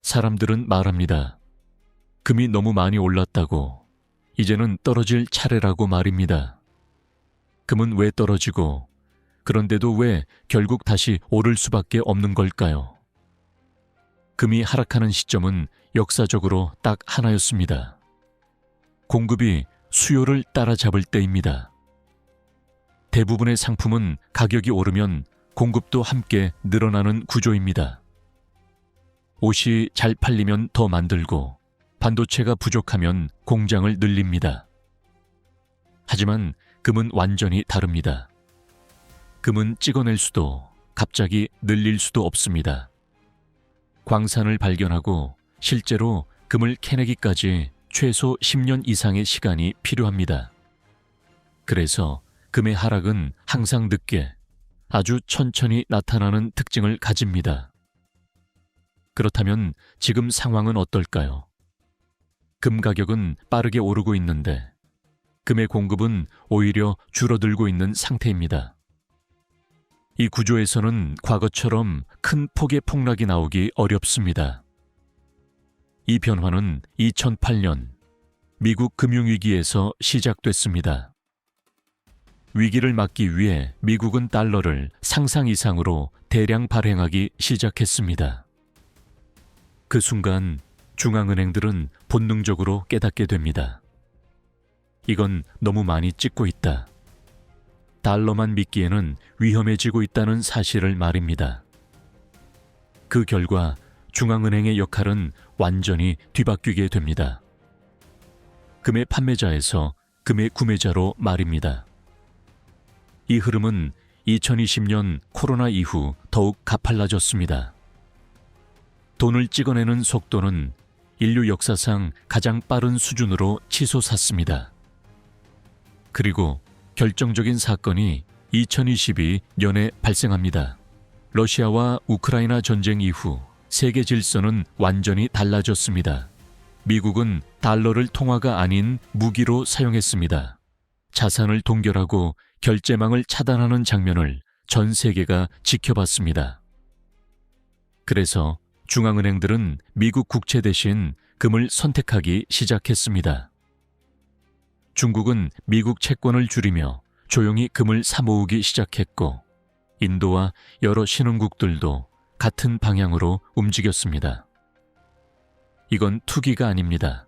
사람들은 말합니다. 금이 너무 많이 올랐다고, 이제는 떨어질 차례라고 말입니다. 금은 왜 떨어지고, 그런데도 왜 결국 다시 오를 수밖에 없는 걸까요? 금이 하락하는 시점은 역사적으로 딱 하나였습니다. 공급이 수요를 따라잡을 때입니다. 대부분의 상품은 가격이 오르면 공급도 함께 늘어나는 구조입니다. 옷이 잘 팔리면 더 만들고, 반도체가 부족하면 공장을 늘립니다. 하지만 금은 완전히 다릅니다. 금은 찍어낼 수도 갑자기 늘릴 수도 없습니다. 광산을 발견하고 실제로 금을 캐내기까지 최소 10년 이상의 시간이 필요합니다. 그래서 금의 하락은 항상 늦게, 아주 천천히 나타나는 특징을 가집니다. 그렇다면 지금 상황은 어떨까요? 금 가격은 빠르게 오르고 있는데 금의 공급은 오히려 줄어들고 있는 상태입니다. 이 구조에서는 과거처럼 큰 폭의 폭락이 나오기 어렵습니다. 이 변화는 2008년 미국 금융위기에서 시작됐습니다. 위기를 막기 위해 미국은 달러를 상상 이상으로 대량 발행하기 시작했습니다. 그 순간 중앙은행들은 본능적으로 깨닫게 됩니다. 이건 너무 많이 찍고 있다. 달러만 믿기에는 위험해지고 있다는 사실을 말입니다. 그 결과 중앙은행의 역할은 완전히 뒤바뀌게 됩니다. 금의 판매자에서 금의 구매자로 말입니다. 이 흐름은 2020년 코로나 이후 더욱 가팔라졌습니다. 돈을 찍어내는 속도는 인류 역사상 가장 빠른 수준으로 치솟았습니다. 그리고 결정적인 사건이 2022년에 발생합니다. 러시아와 우크라이나 전쟁 이후 세계 질서는 완전히 달라졌습니다. 미국은 달러를 통화가 아닌 무기로 사용했습니다. 자산을 동결하고 결제망을 차단하는 장면을 전 세계가 지켜봤습니다. 그래서 중앙은행들은 미국 국채 대신 금을 선택하기 시작했습니다. 중국은 미국 채권을 줄이며 조용히 금을 사모으기 시작했고, 인도와 여러 신흥국들도 같은 방향으로 움직였습니다. 이건 투기가 아닙니다.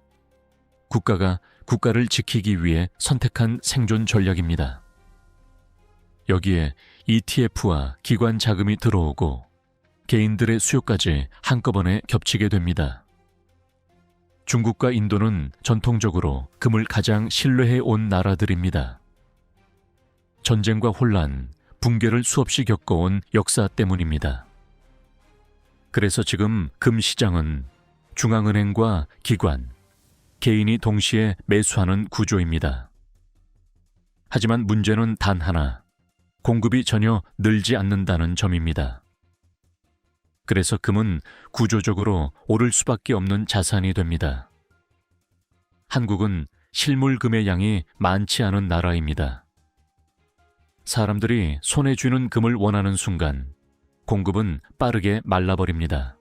국가가 국가를 지키기 위해 선택한 생존 전략입니다. 여기에 ETF와 기관 자금이 들어오고 개인들의 수요까지 한꺼번에 겹치게 됩니다. 중국과 인도는 전통적으로 금을 가장 신뢰해 온 나라들입니다. 전쟁과 혼란, 붕괴를 수없이 겪어온 역사 때문입니다. 그래서 지금 금 시장은 중앙은행과 기관, 개인이 동시에 매수하는 구조입니다. 하지만 문제는 단 하나, 공급이 전혀 늘지 않는다는 점입니다. 그래서 금은 구조적으로 오를 수밖에 없는 자산이 됩니다. 한국은 실물금의 양이 많지 않은 나라입니다. 사람들이 손에 쥐는 금을 원하는 순간 공급은 빠르게 말라버립니다.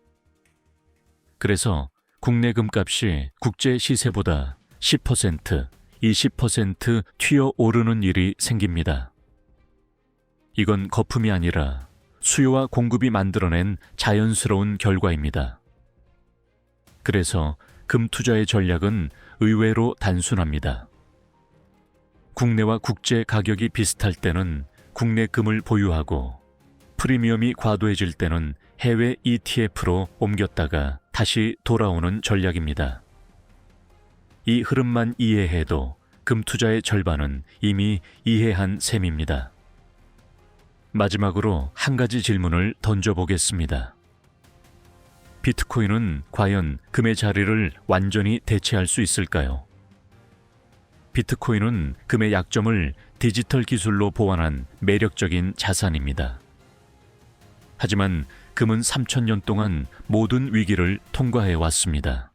그래서 국내 금값이 국제 시세보다 10%, 20% 튀어 오르는 일이 생깁니다. 이건 거품이 아니라 수요와 공급이 만들어낸 자연스러운 결과입니다. 그래서 금 투자의 전략은 의외로 단순합니다. 국내와 국제 가격이 비슷할 때는 국내 금을 보유하고, 프리미엄이 과도해질 때는 해외 ETF로 옮겼다가 다시 돌아오는 전략입니다. 이 흐름만 이해해도 금 투자의 절반은 이미 이해한 셈입니다. 마지막으로 한 가지 질문을 던져보겠습니다. 비트코인은 과연 금의 자리를 완전히 대체할 수 있을까요? 비트코인은 금의 약점을 디지털 기술로 보완한 매력적인 자산입니다. 하지만 금은 3000년 동안 모든 위기를 통과해 왔습니다.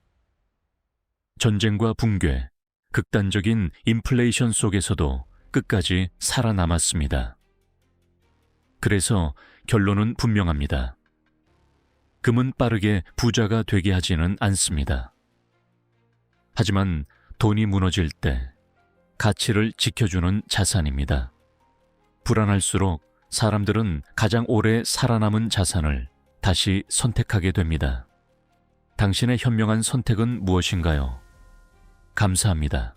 전쟁과 붕괴, 극단적인 인플레이션 속에서도 끝까지 살아남았습니다. 그래서 결론은 분명합니다. 금은 빠르게 부자가 되게 하지는 않습니다. 하지만 돈이 무너질 때 가치를 지켜주는 자산입니다. 불안할수록 사람들은 가장 오래 살아남은 자산을 다시 선택하게 됩니다. 당신의 현명한 선택은 무엇인가요? 감사합니다.